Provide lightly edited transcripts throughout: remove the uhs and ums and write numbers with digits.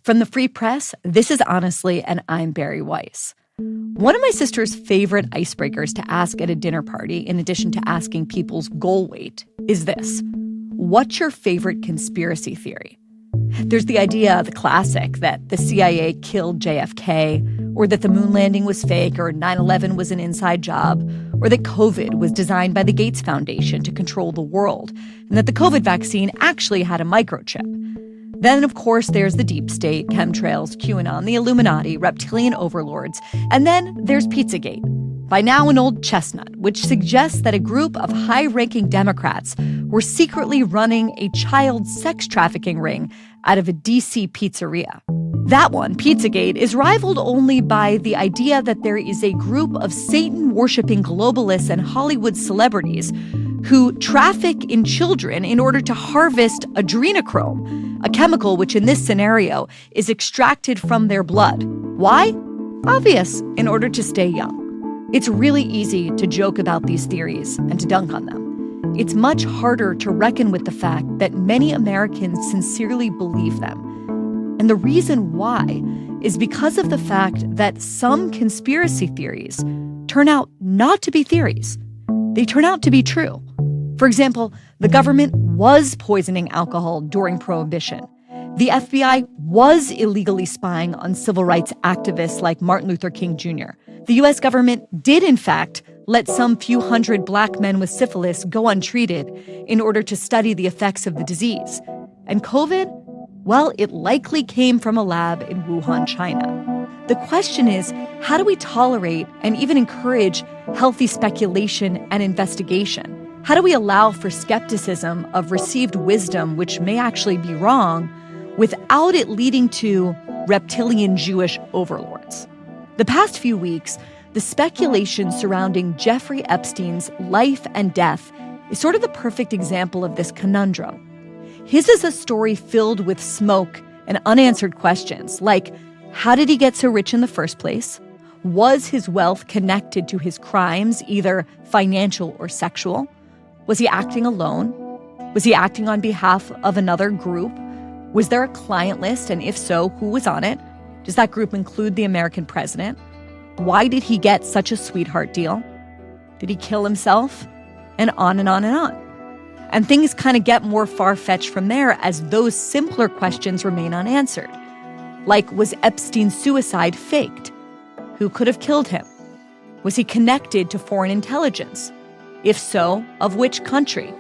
From the Free Press, this is Honestly, and I'm Barry Weiss. One of my sister's favorite icebreakers to ask at a dinner party, in addition to asking people's goal weight, is this: what's your favorite conspiracy theory? There's the idea, the classic, that the CIA killed JFK, or that the moon landing was fake, or 9/11 was an inside job, or that COVID was designed by the Gates Foundation to control the world, and that the COVID vaccine actually had a microchip. Then, of course, there's the deep state, chemtrails, QAnon, the Illuminati, reptilian overlords, and then there's Pizzagate, by now an old chestnut, which suggests that a group of high-ranking Democrats were secretly running a child sex trafficking ring out of a D.C. pizzeria. That one, Pizzagate, is rivaled only by the idea that there is a group of Satan-worshipping globalists and Hollywood celebrities who traffic in children in order to harvest adrenochrome, a chemical which in this scenario is extracted from their blood. Why? Obvious, in order to stay young. It's really easy to joke about these theories and to dunk on them. It's much harder to reckon with the fact that many Americans sincerely believe them. And the reason why is because of the fact that some conspiracy theories turn out not to be theories. They turn out to be true. For example, the government was poisoning alcohol during Prohibition. The FBI was illegally spying on civil rights activists like Martin Luther King Jr. The U.S. government did, in fact, let some few hundred black men with syphilis go untreated in order to study the effects of the disease. And COVID? Well, it likely came from a lab in Wuhan, China. The question is, how do we tolerate and even encourage healthy speculation and investigation? How do we allow for skepticism of received wisdom, which may actually be wrong, without it leading to reptilian Jewish overlords? The past few weeks, the speculation surrounding Jeffrey Epstein's life and death is sort of the perfect example of this conundrum. His is a story filled with smoke and unanswered questions, like, how did he get so rich in the first place? Was his wealth connected to his crimes, either financial or sexual? Was he acting alone? Was he acting on behalf of another group? Was there a client list, and if so, who was on it? Does that group include the American president? Why did he get such a sweetheart deal? Did he kill himself? And on and on and on. And things kind of get more far-fetched from there as those simpler questions remain unanswered. Like, was Epstein's suicide faked? Who could have killed him? Was he connected to foreign intelligence? If so, of which country?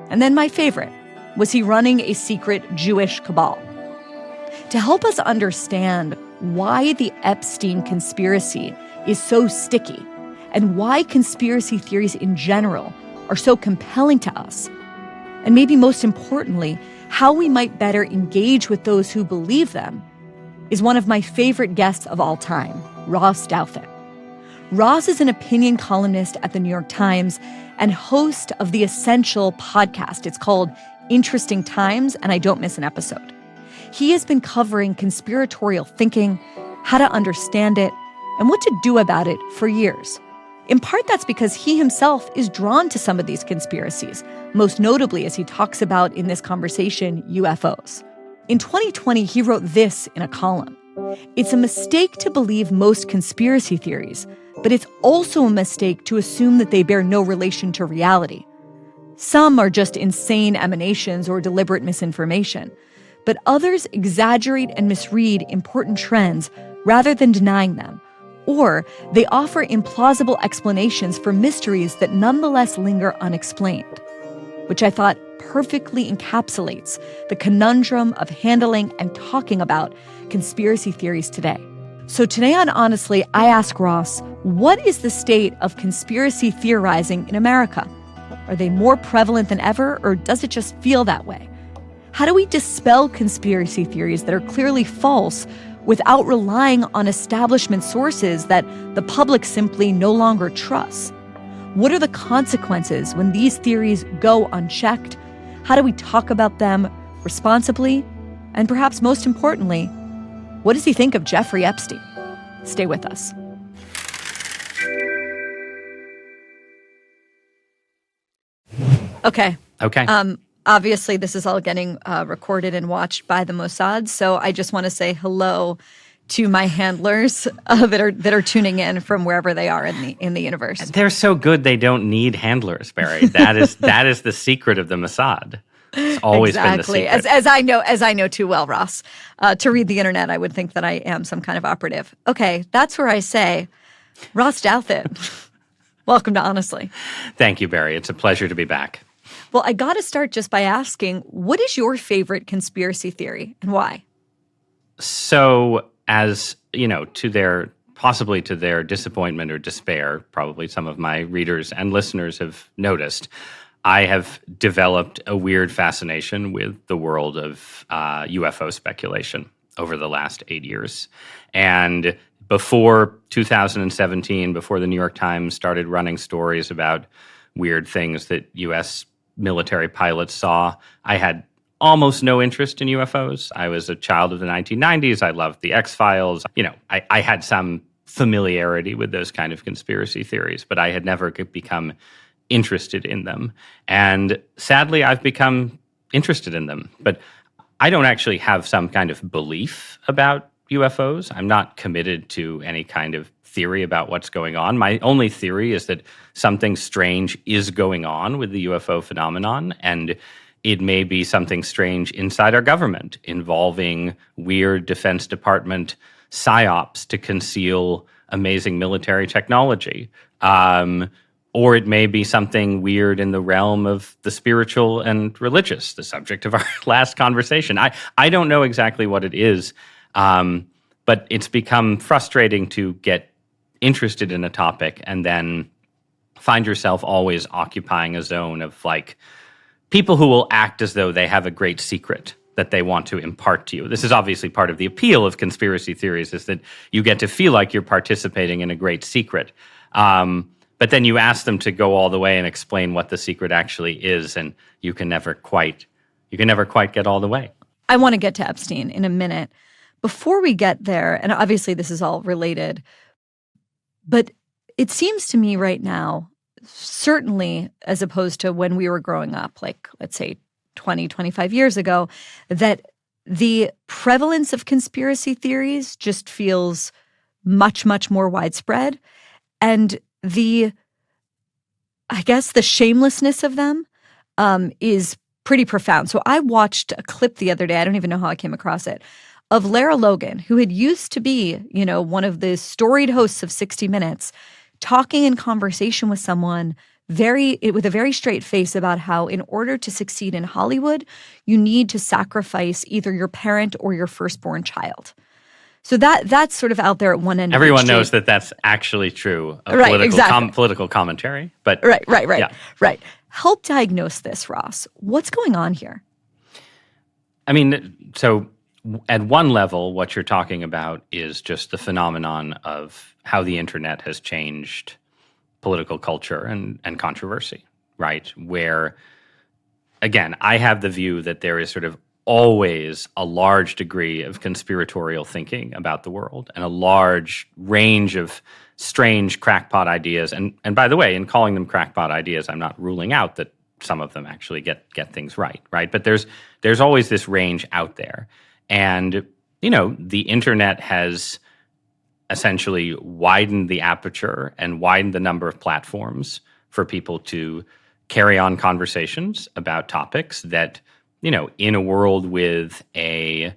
And then my favorite, was he running a secret Jewish cabal? To help us understand why the Epstein conspiracy is so sticky and why conspiracy theories in general are so compelling to us, and maybe most importantly, how we might better engage with those who believe them, is one of my favorite guests of all time, Ross Douthat. Ross is an opinion columnist at the New York Times and host of the Essential podcast. It's called Interesting Times, and I don't miss an episode. He has been covering conspiratorial thinking, how to understand it, and what to do about it for years. In part, that's because he himself is drawn to some of these conspiracies, most notably, as he talks about in this conversation, UFOs. In 2020, he wrote this in a column: "It's a mistake to believe most conspiracy theories, but it's also a mistake to assume that they bear no relation to reality. Some are just insane emanations or deliberate misinformation, but others exaggerate and misread important trends rather than denying them, or they offer implausible explanations for mysteries that nonetheless linger unexplained," which I thought perfectly encapsulates the conundrum of handling and talking about conspiracy theories today. So today on Honestly, I ask Ross, what is the state of conspiracy theorizing in America? Are they more prevalent than ever, or does it just feel that way? How do we dispel conspiracy theories that are clearly false without relying on establishment sources that the public simply no longer trusts? What are the consequences when these theories go unchecked? How do we talk about them responsibly? And perhaps most importantly, what does he think of Jeffrey Epstein? Stay with us. Okay. Obviously, this is all getting recorded and watched by the Mossad. So I just want to say hello to my handlers that are tuning in from wherever they are in the universe. They're so good they don't need handlers, Barry. That is the secret of the Mossad. It's always been the secret. As I know too well, Ross. To read the internet, I would think that I am some kind of operative. Okay, that's where I say, Ross Douthat, welcome to Honestly. Thank you, Barry. It's a pleasure to be back. Well, I got to start just by asking, what is your favorite conspiracy theory and why? So, as you know, possibly to their disappointment or despair, probably some of my readers and listeners have noticed, I have developed a weird fascination with the world of UFO speculation over the last 8 years. And before 2017, before the New York Times started running stories about weird things that U.S. military pilots saw, I had almost no interest in UFOs. I was a child of the 1990s. I loved the X-Files. I had some familiarity with those kind of conspiracy theories, but I had never become interested in them. And sadly, I've become interested in them. But I don't actually have some kind of belief about UFOs. I'm not committed to any kind of theory about what's going on. My only theory is that something strange is going on with the UFO phenomenon, and it may be something strange inside our government involving weird Defense Department psyops to conceal amazing military technology. Or it may be something weird in the realm of the spiritual and religious, the subject of our last conversation. I don't know exactly what it is, but it's become frustrating to get interested in a topic and then find yourself always occupying a zone of like people who will act as though they have a great secret that they want to impart to you. This is obviously part of the appeal of conspiracy theories, is that you get to feel like you're participating in a great secret. But then you ask them to go all the way and explain what the secret actually is, and you can never quite get all the way. I want to get to Epstein in a minute. Before we get there, and obviously this is all related, but it seems to me right now, certainly as opposed to when we were growing up, like let's say 20, 25 years ago, that the prevalence of conspiracy theories just feels much, much more widespread. And the shamelessness of them is pretty profound. So I watched a clip the other day, I don't even know how I came across it, of Lara Logan, who had used to be, one of the storied hosts of 60 Minutes, talking in conversation with someone with a very straight face about how in order to succeed in Hollywood, you need to sacrifice either your parent or your firstborn child. So that's sort of out there at one end. Everyone knows that that's actually true of political commentary. But Right. Help diagnose this, Ross. What's going on here? I mean, so at one level, what you're talking about is just the phenomenon of how the internet has changed political culture and controversy, right? Where, again, I have the view that there is sort of always a large degree of conspiratorial thinking about the world and a large range of strange crackpot ideas. And by the way, in calling them crackpot ideas, I'm not ruling out that some of them actually get things right? But there's always this range out there. And, the internet has essentially widened the aperture and widened the number of platforms for people to carry on conversations about topics that, in a world with a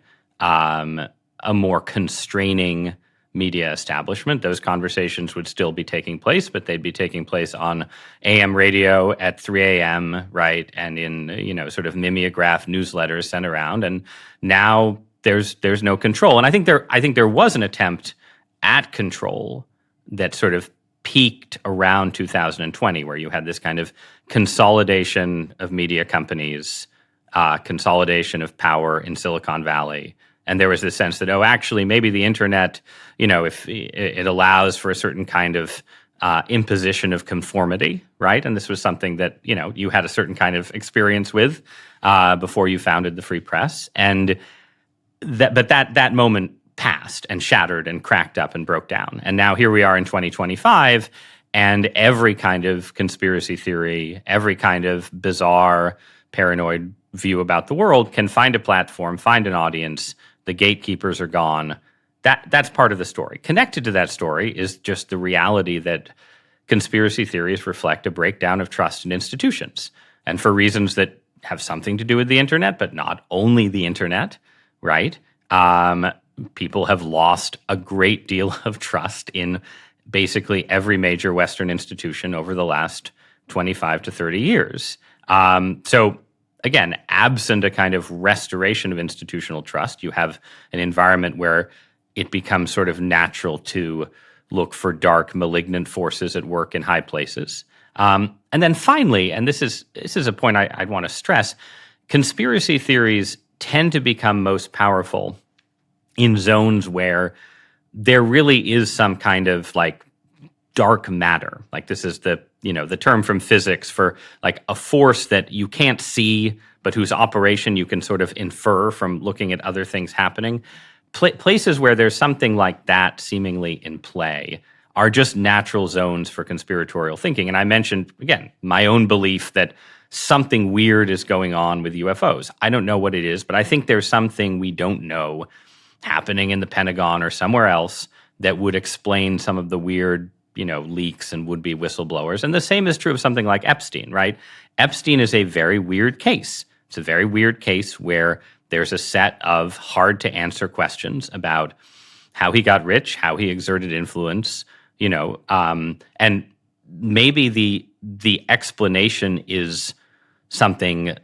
more constraining media establishment, those conversations would still be taking place, but they'd be taking place on AM radio at 3 a.m., right? And in, sort of mimeograph newsletters sent around. And now there's no control. And I think there was an attempt at control that sort of peaked around 2020, where you had this kind of consolidation of media companies, consolidation of power in Silicon Valley. And there was this sense that, actually, maybe the internet, if it allows for a certain kind of imposition of conformity, right? And this was something that, you had a certain kind of experience with before you founded the Free Press. And that moment passed and shattered and cracked up and broke down. And now here we are in 2025, and every kind of conspiracy theory, every kind of bizarre, paranoid view about the world can find a platform, find an audience. The gatekeepers are gone. That's part of the story. Connected to that story is just the reality that conspiracy theories reflect a breakdown of trust in institutions, and for reasons that have something to do with the internet, but not only the internet, right? People have lost a great deal of trust in basically every major Western institution over the last 25 to 30 years. So again, absent a kind of restoration of institutional trust, you have an environment where it becomes sort of natural to look for dark, malignant forces at work in high places. And then finally, and this is a point I'd want to stress, conspiracy theories tend to become most powerful in zones where there really is some kind of like dark matter. Like this is the term from physics for like a force that you can't see, but whose operation you can sort of infer from looking at other things happening. Places where there's something like that seemingly in play are just natural zones for conspiratorial thinking. And I mentioned, again, my own belief that something weird is going on with UFOs. I don't know what it is, but I think there's something we don't know happening in the Pentagon or somewhere else that would explain some of the weird, leaks and would-be whistleblowers. And the same is true of something like Epstein, right? Epstein is a very weird case. It's a very weird case where there's a set of hard-to-answer questions about how he got rich, how he exerted influence, and maybe the explanation is something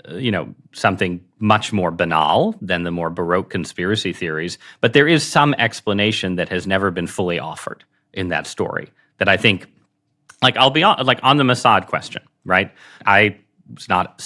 much more banal than the more Baroque conspiracy theories. But there is some explanation that has never been fully offered in that story that I think, I'll be on the Mossad question, right? I was not,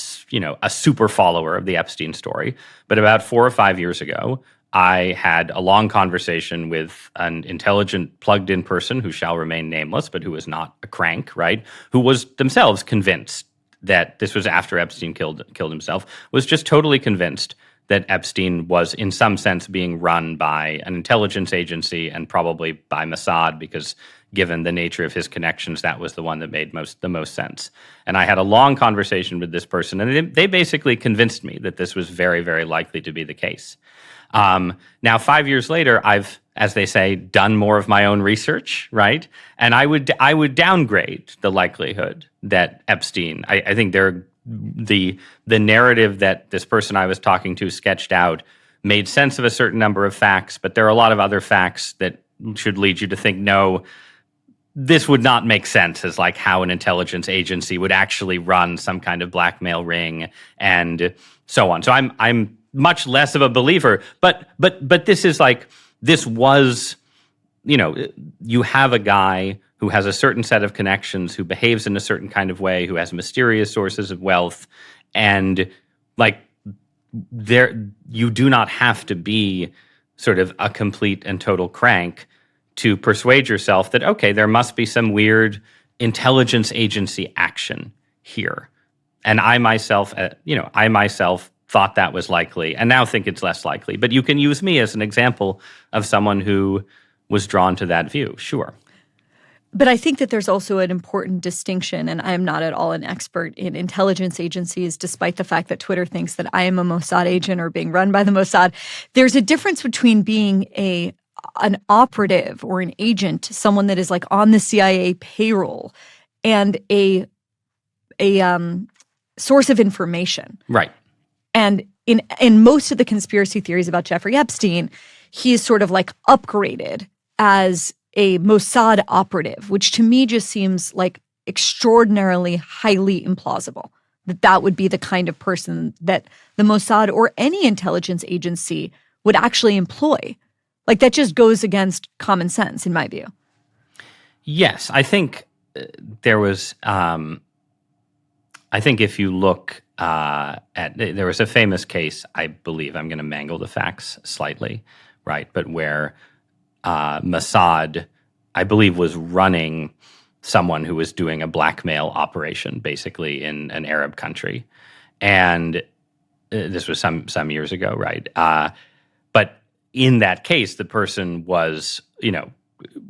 a super follower of the Epstein story, but about 4 or 5 years ago, I had a long conversation with an intelligent, plugged-in person who shall remain nameless, but who was not a crank, right? Who was themselves convinced that this was after Epstein killed himself, was just totally convinced that Epstein was, in some sense, being run by an intelligence agency and probably by Mossad, because given the nature of his connections, that was the one that made the most sense. And I had a long conversation with this person, and they basically convinced me that this was very, very likely to be the case. Now, 5 years later, I've, as they say, done more of my own research, right? And I would downgrade the likelihood that Epstein, I think the narrative that this person I was talking to sketched out made sense of a certain number of facts, but there are a lot of other facts that should lead you to think, no, this would not make sense as like how an intelligence agency would actually run some kind of blackmail ring and so on. So I'm much less of a believer, but this is like, this was, you have a guy who has a certain set of connections, who behaves in a certain kind of way, who has mysterious sources of wealth, and like you do not have to be sort of a complete and total crank to persuade yourself that, okay, there must be some weird intelligence agency action here. And I myself thought that was likely, and now think it's less likely. But you can use me as an example of someone who was drawn to that view, sure. But I think that there's also an important distinction, and I am not at all an expert in intelligence agencies, despite the fact that Twitter thinks that I am a Mossad agent or being run by the Mossad. There's a difference between being an operative or an agent, someone that is like on the CIA payroll, and a source of information. Right. And in most of the conspiracy theories about Jeffrey Epstein, he is sort of like upgraded as a Mossad operative, which to me just seems like extraordinarily highly implausible that would be the kind of person that the Mossad or any intelligence agency would actually employ. Like, that just goes against common sense, in my view. Yes, I think there was, I think if you look there was a famous case, I believe, I'm going to mangle the facts slightly, right, but where Mossad, I believe, was running someone who was doing a blackmail operation, basically, in an Arab country. And this was some years ago, right? But in that case, the person was,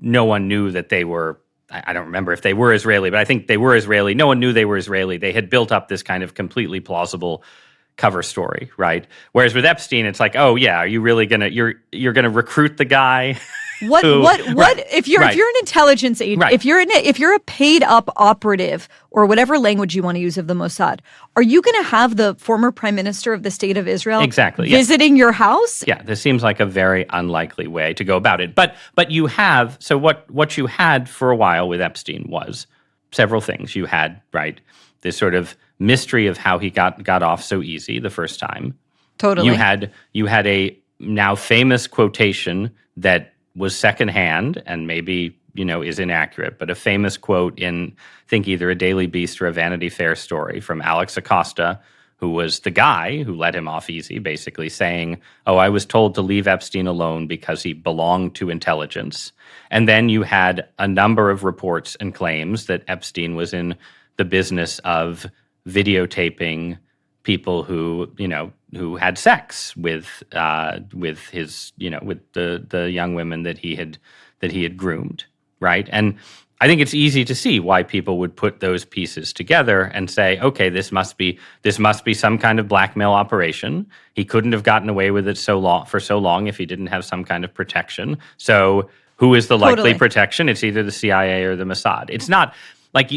no one knew that they were, I don't remember if they were Israeli, but I think they were Israeli. No one knew they were Israeli. They had built up this kind of completely plausible cover story, right? Whereas with Epstein, it's like, oh yeah, are you really you're gonna recruit the guy? What if you're an intelligence agent, if you're a paid up operative or whatever language you want to use of the Mossad, are you going to have the former prime minister of the state of Israel visiting your house? Yeah, this seems like a very unlikely way to go about it. But you have, so what you had for a while with Epstein was several things. You had, right, this sort of mystery of how he got off so easy the first time. Totally. You had a now famous quotation that was secondhand and maybe, is inaccurate, but a famous quote in, I think, either a Daily Beast or a Vanity Fair story from Alex Acosta, who was the guy who let him off easy, basically saying, oh, I was told to leave Epstein alone because he belonged to intelligence. And then you had a number of reports and claims that Epstein was in the business of videotaping people who had sex with his, with the young women that he had groomed, right? And I think it's easy to see why people would put those pieces together and say, okay, this must be some kind of blackmail operation. He couldn't have gotten away with it for so long if he didn't have some kind of protection. So who is the likely protection? It's either the CIA or the Mossad. It's not like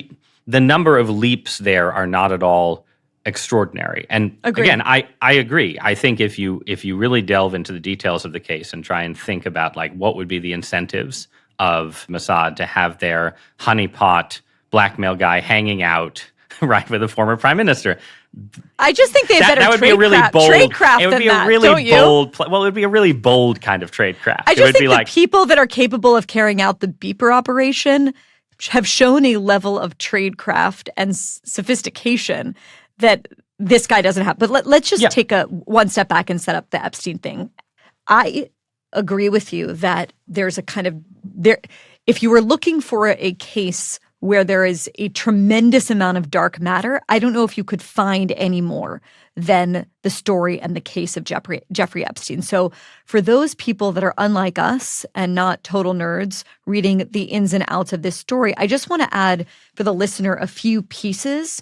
the number of leaps there are not at all extraordinary. And again, I agree. I think if you really delve into the details of the case and try and think about like what would be the incentives of Mossad to have their honeypot blackmail guy hanging out right with a former prime minister, I just think they have better tradecraft it would be than a really bold. Well, it would be a really bold kind of tradecraft. I just think the people that are capable of carrying out the beeper operation have shown a level of tradecraft and sophistication that this guy doesn't have. But let's just take one step back and set up the Epstein thing. I agree with you that there's a kind of if you were looking for a case where there is a tremendous amount of dark matter, I don't know if you could find any more than the story and the case of Jeffrey Epstein. So for those people that are unlike us and not total nerds reading the ins and outs of this story, I just want to add for the listener a few pieces,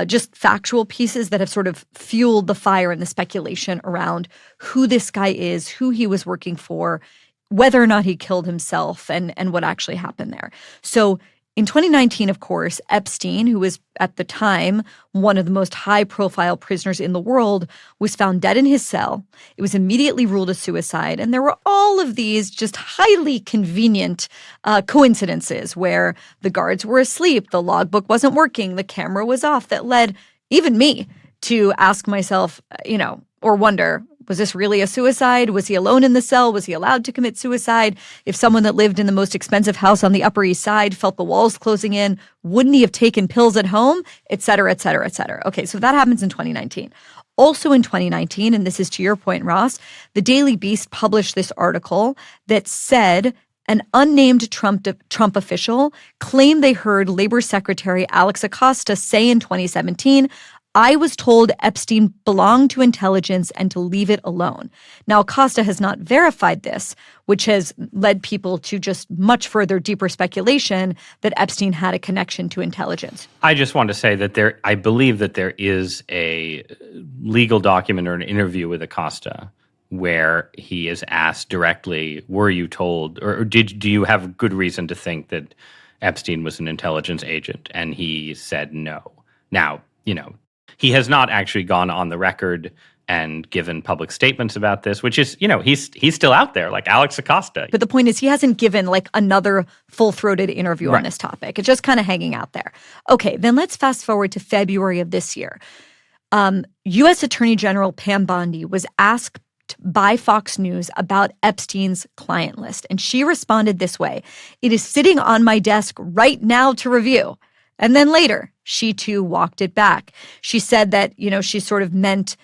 just factual pieces that have sort of fueled the fire and the speculation around who this guy is, who he was working for, whether or not he killed himself, and what actually happened there. So in 2019, of course, Epstein, who was at the time one of the most high-profile prisoners in the world, was found dead in his cell. It was immediately ruled a suicide, and there were all of these just highly convenient coincidences where the guards were asleep, the logbook wasn't working, the camera was off, that led even me to ask myself, or wonder, was this really a suicide? Was he alone in the cell? Was he allowed to commit suicide? If someone that lived in the most expensive house on the Upper East Side felt the walls closing in, wouldn't he have taken pills at home? Et cetera, et cetera, et cetera. Okay, so that happens in 2019. Also in 2019, and this is to your point, Ross, the Daily Beast published this article that said an unnamed Trump official claimed they heard Labor Secretary Alex Acosta say in 2017, I was told Epstein belonged to intelligence and to leave it alone. Now, Acosta has not verified this, which has led people to just much further, deeper speculation that Epstein had a connection to intelligence. I just want to say that I believe that there is a legal document or an interview with Acosta where he is asked directly, were you told, or do you have good reason to think that Epstein was an intelligence agent? And he said no. Now, he has not actually gone on the record and given public statements about this, which is, he's still out there, like Alex Acosta. But the point is, he hasn't given like another full-throated interview on this topic. It's just kind of hanging out there. Okay, then let's fast forward to February of this year. U.S. Attorney General Pam Bondi was asked by Fox News about Epstein's client list, and she responded this way: "It is sitting on my desk right now to review." And then later, she too walked it back. She said that, she sort of meant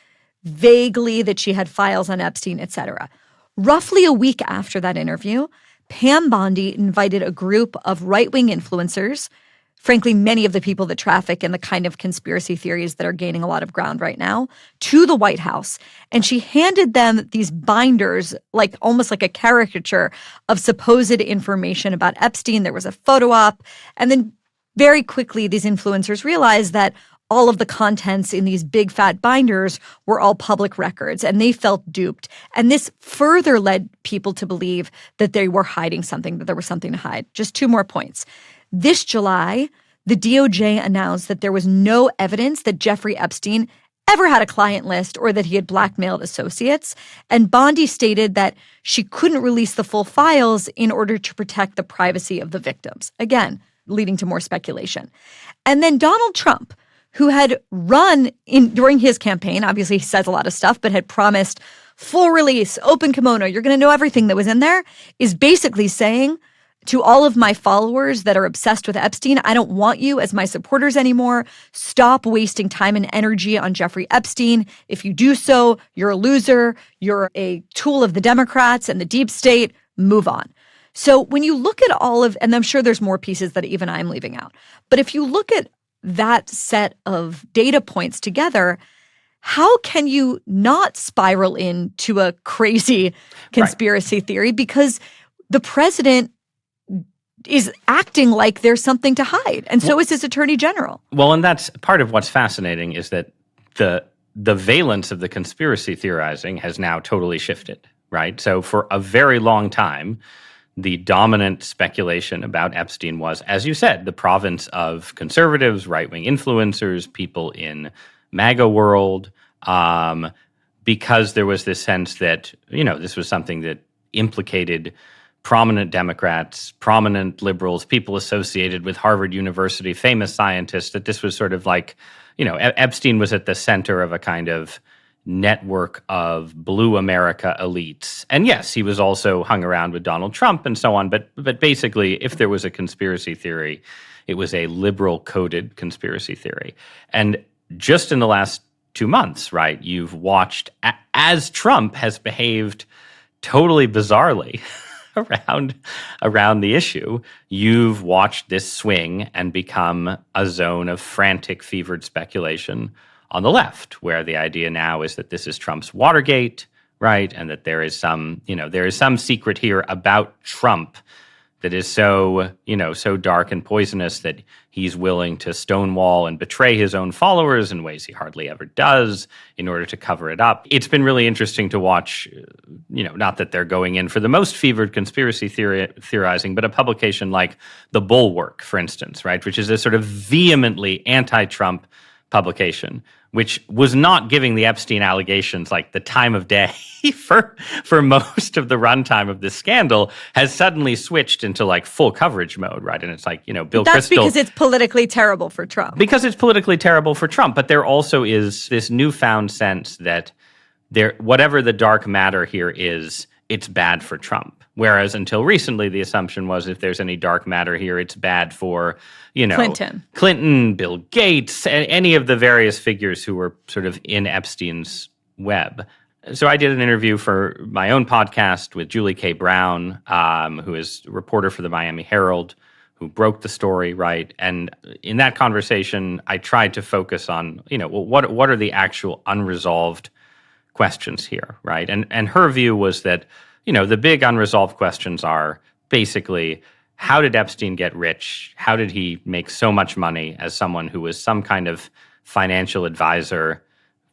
vaguely that she had files on Epstein, et cetera. Roughly a week after that interview, Pam Bondi invited a group of right-wing influencers, frankly, many of the people that traffic in the kind of conspiracy theories that are gaining a lot of ground right now, to the White House. And she handed them these binders, like almost like a caricature of supposed information about Epstein. There was a photo op, and then very quickly, these influencers realized that all of the contents in these big fat binders were all public records, and they felt duped. And this further led people to believe that they were hiding something, that there was something to hide. Just 2 more points. This July, the DOJ announced that there was no evidence that Jeffrey Epstein ever had a client list or that he had blackmailed associates. And Bondi stated that she couldn't release the full files in order to protect the privacy of the victims. Again, leading to more speculation. And then Donald Trump, who had run during his campaign, obviously he says a lot of stuff, but had promised full release, open kimono, you're going to know everything that was in there, is basically saying to all of my followers that are obsessed with Epstein, I don't want you as my supporters anymore. Stop wasting time and energy on Jeffrey Epstein. If you do so, you're a loser. You're a tool of the Democrats and the deep state. Move on. So when you look at all of, and I'm sure there's more pieces that even I'm leaving out, but if you look at that set of data points together, how can you not spiral into a crazy conspiracy theory? Because the president is acting like there's something to hide. And so is his attorney general. Well, and that's part of what's fascinating is that the valence of the conspiracy theorizing has now totally shifted, right? So for a very long time, the dominant speculation about Epstein was, as you said, the province of conservatives, right-wing influencers, people in MAGA world, because there was this sense that, this was something that implicated prominent Democrats, prominent liberals, people associated with Harvard University, famous scientists, that this was sort of like, Epstein was at the center of a kind of network of blue America elites. And yes, he was also hung around with Donald Trump and so on. But basically, if there was a conspiracy theory, it was a liberal-coded conspiracy theory. And just in the last 2 months, right, you've watched as Trump has behaved totally bizarrely around the issue, you've watched this swing and become a zone of frantic, fevered speculation on the left, where the idea now is that this is Trump's Watergate, right, and that there is some secret here about Trump that is so dark and poisonous that he's willing to stonewall and betray his own followers in ways he hardly ever does in order to cover it up. It's been really interesting to watch, not that they're going in for the most fevered conspiracy theorizing, but a publication like The Bulwark, for instance, right, which is a sort of vehemently anti-Trump publication, which was not giving the Epstein allegations like the time of day for most of the runtime of this scandal, has suddenly switched into like full coverage mode, right? And it's like, Bill Kristol. That's because it's politically terrible for Trump. Because it's politically terrible for Trump. But there also is this newfound sense that whatever the dark matter here is, it's bad for Trump. Whereas until recently, the assumption was if there's any dark matter here, it's bad for, Clinton, Bill Gates, any of the various figures who were sort of in Epstein's web. So I did an interview for my own podcast with Julie K. Brown, who is a reporter for the Miami Herald, who broke the story, right? And in that conversation, I tried to focus on, what are the actual unresolved questions here, right? And her view was that, the big unresolved questions are basically, how did Epstein get rich? How did he make so much money as someone who was some kind of financial advisor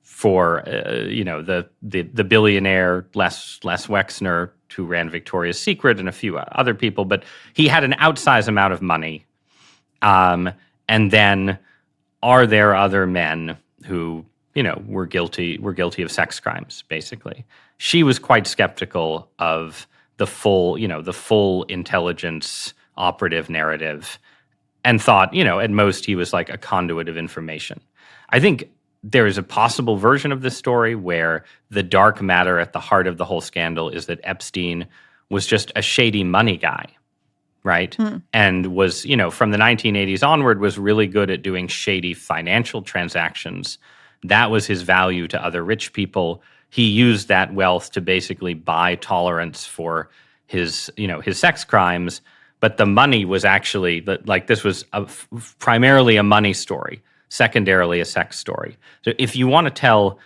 for, the billionaire Les Wexner, who ran Victoria's Secret, and a few other people? But he had an outsized amount of money. And then, are there other men who were guilty of sex crimes, basically? She was quite skeptical of the full intelligence operative narrative, and thought, at most he was like a conduit of information. I think there is a possible version of this story where the dark matter at the heart of the whole scandal is that Epstein was just a shady money guy, right? And was, from the 1980s onward, was really good at doing shady financial transactions. That was his value to other rich people. He used that wealth to basically buy tolerance for his sex crimes. But the money was actually, this was primarily a money story, secondarily a sex story. So if you want to tell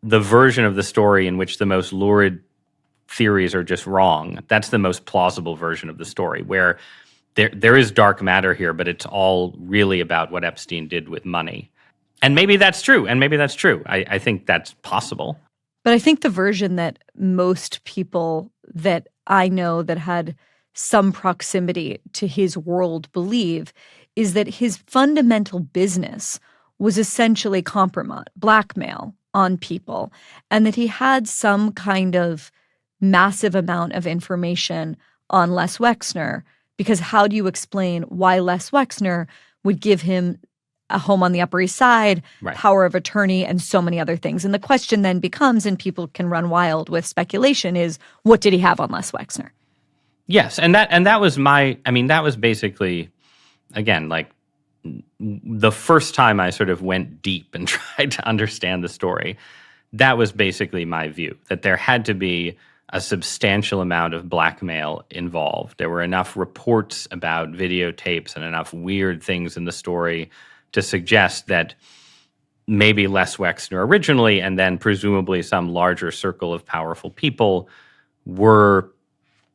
the version of the story in which the most lurid theories are just wrong, that's the most plausible version of the story, where there is dark matter here, but it's all really about what Epstein did with money. And maybe that's true. I think that's possible. But I think the version that most people that I know that had some proximity to his world believe is that his fundamental business was essentially compromise, blackmail on people, and that he had some kind of massive amount of information on Les Wexner, because how do you explain why Les Wexner would give him a home on the Upper East Side, Right. power of attorney, and so many other things? And the question then becomes, and people can run wild with speculation, is what did he have on Les Wexner? Yes, and that was that was basically, again, like the first time I sort of went deep and tried to understand the story. That was basically my view, that there had to be a substantial amount of blackmail involved. There were enough reports about videotapes and enough weird things in the story to suggest that maybe Les Wexner originally, and then presumably some larger circle of powerful people, were,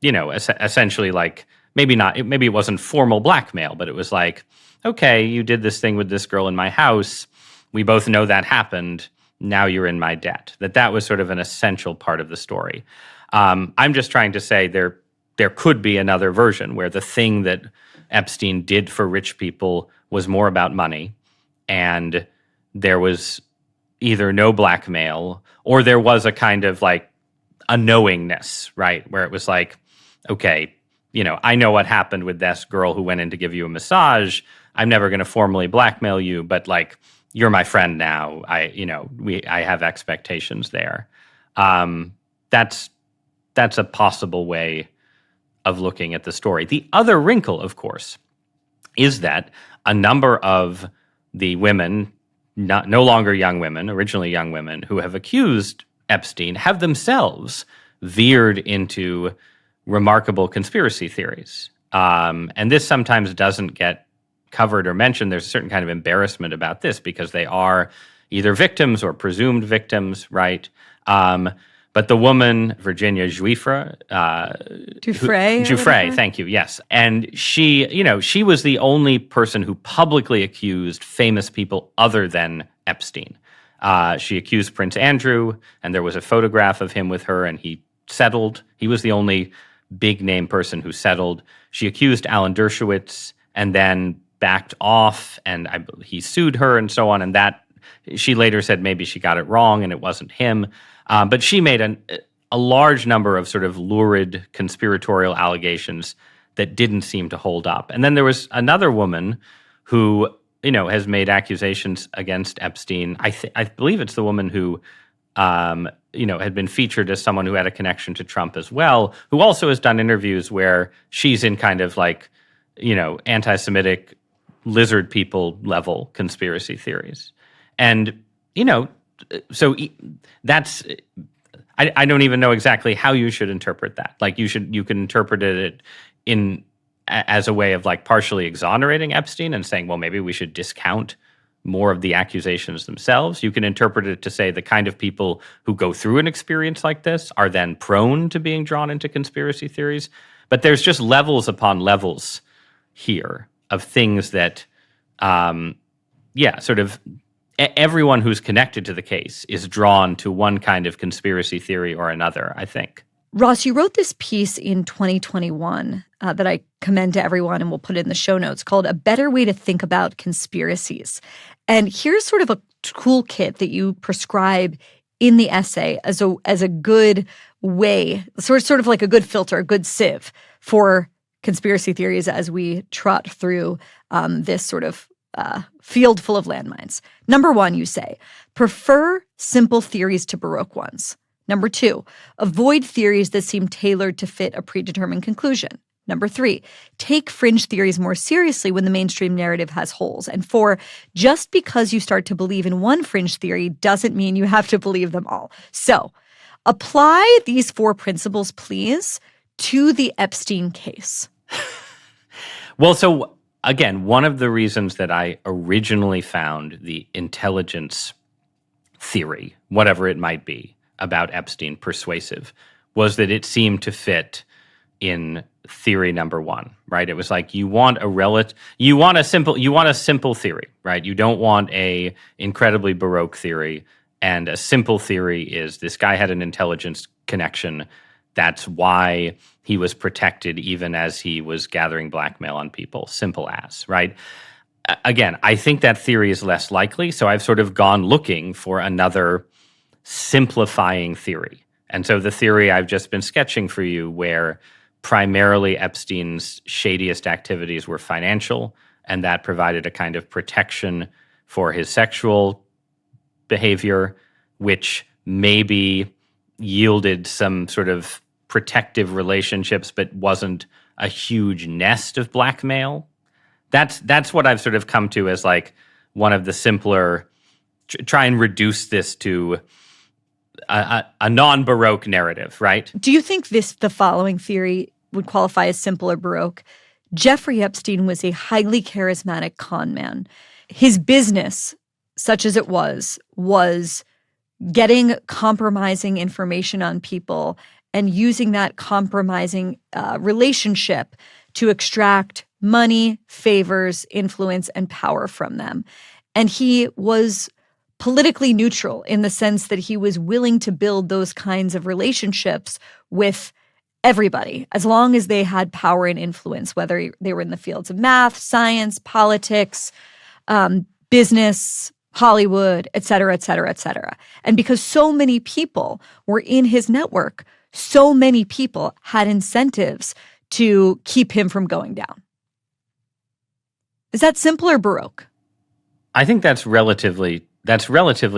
essentially like, maybe it wasn't formal blackmail, but it was like, okay, you did this thing with this girl in my house. We both know that happened. Now you're in my debt. That was sort of an essential part of the story. I'm just trying to say there could be another version where the thing that Epstein did for rich people was more about money, and there was either no blackmail or there was a kind of like a knowingness, right? Where it was like, okay, I know what happened with this girl who went in to give you a massage. I'm never going to formally blackmail you, but like, you're my friend now. I have expectations there. That's a possible way of looking at the story. The other wrinkle, of course, is that a number of the women, no longer young women, originally young women, who have accused Epstein have themselves veered into remarkable conspiracy theories. And this sometimes doesn't get covered or mentioned. There's a certain kind of embarrassment about this because they are either victims or presumed victims, right? But the woman, Virginia Giuffre, Giuffre, thank you, yes. And she was the only person who publicly accused famous people other than Epstein. She accused Prince Andrew, and there was a photograph of him with her, and he settled. He was the only big-name person who settled. She accused Alan Dershowitz, and then backed off, and he sued her and so on, and that she later said maybe she got it wrong and it wasn't him. But she made a large number of sort of lurid conspiratorial allegations that didn't seem to hold up. And then there was another woman who, has made accusations against Epstein. I believe it's the woman who, had been featured as someone who had a connection to Trump as well, who also has done interviews where she's in kind of like, anti-Semitic lizard people level conspiracy theories. And, so that's, I don't even know exactly how you should interpret that. Like you can interpret it as a way of like partially exonerating Epstein and saying, well, maybe we should discount more of the accusations themselves. You can interpret it to say the kind of people who go through an experience like this are then prone to being drawn into conspiracy theories. But there's just levels upon levels here of things that, sort of everyone who's connected to the case is drawn to one kind of conspiracy theory or another, I think. Ross, you wrote this piece in 2021 that I commend to everyone, and we'll put it in the show notes, called A Better Way to Think About Conspiracies. And here's sort of a toolkit that you prescribe in the essay as a good way, sort of like a good filter, a good sieve for conspiracy theories as we trot through this sort of field full of landmines. Number 1, you say, prefer simple theories to Baroque ones. Number 2, avoid theories that seem tailored to fit a predetermined conclusion. Number 3, take fringe theories more seriously when the mainstream narrative has holes. And 4, just because you start to believe in one fringe theory doesn't mean you have to believe them all. So apply these 4 principles, please, to the Epstein case. Well, so again, one of the reasons that I originally found the intelligence theory, whatever it might be, about Epstein persuasive was that it seemed to fit in theory number one, right? It was like you want a simple theory, right? You don't want a incredibly baroque theory. And a simple theory is this guy had an intelligence connection. That's why he was protected even as he was gathering blackmail on people. Simple as, right? Again, I think that theory is less likely, so I've sort of gone looking for another simplifying theory. And so the theory I've just been sketching for you, where primarily Epstein's shadiest activities were financial, and that provided a kind of protection for his sexual behavior, which maybe yielded some sort of protective relationships, but wasn't a huge nest of blackmail. That's what I've sort of come to as like one of the simpler, try and reduce this to a non-Baroque narrative, right? Do you think the following theory would qualify as simple or Baroque? Jeffrey Epstein was a highly charismatic con man. His business, such as it was getting compromising information on people and using that compromising relationship to extract money, favors, influence, and power from them. And he was politically neutral in the sense that he was willing to build those kinds of relationships with everybody, as long as they had power and influence, whether they were in the fields of math, science, politics, business, Hollywood, et cetera, et cetera, et cetera. And because so many people were in his network, so many people had incentives to keep him from going down. Is that simple or Baroque? I think that's relatively